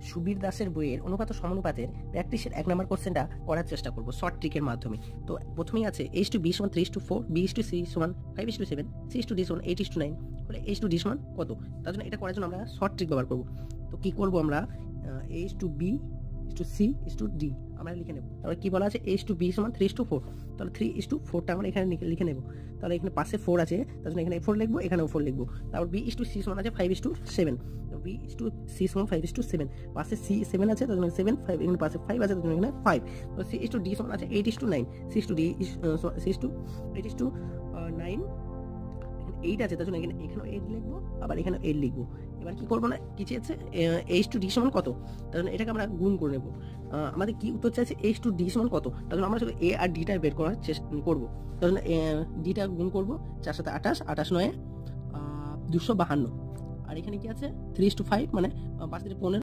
সুবীর দাসের বইয়ের অনুপাত ও সমানুপাতের প্র্যাকটিসের 1 নম্বর কোশ্চেনটা করার চেষ্টা করব শর্ট ট্রিকের মাধ্যমে। তো প্রথমেই আছে h/b = 3:4, b/c = 5:7, c/d = 8:9 হলে h/d সমান কত? তার জন্য এটা করার জন্য আমরা শর্ট ট্রিক ব্যবহার করব। তো কি করব আমরা, h/b c/d আমরা লিখে নেব। তারপরে কি বলা আছে, h/b = 3:4, তাহলে 3:4টা আমরা এখানে লিখে নেব। তাহলে এখানে পাশে 4 আছে, তার জন্য এখানে 4 লিখবো, এখানেও 4 লিখবো। তারপর b/c সমান আছে 5:7, b/c সমান 5:7, পাশে c 7 আছে, তার জন্য 7, 5 এখানে পাশে 5 আছে, তার জন্য এখানে 5। তো c/d সমান আছে 8:9, c/d 8:9, 8 আছে, তার জন্য এখানেও 8 লিখবো, আবার এখানেও 8 লিখবো। এবার কি করবো না, কি চেয়েছে, h/d সমান কত, তার জন্য এটাকে আমরা গুণ করে নেব। আমাদের কি উত্তর চাইছে, h/d সমান কত, তার জন্য আমরা শুধু a আর d টা বের করার চেষ্টা করবো। তার জন্য d টা গুণ করবো, 4 7 28, 28 9 252। আর এখানে কি আছে, 3:5 মানে 5 থেকে 15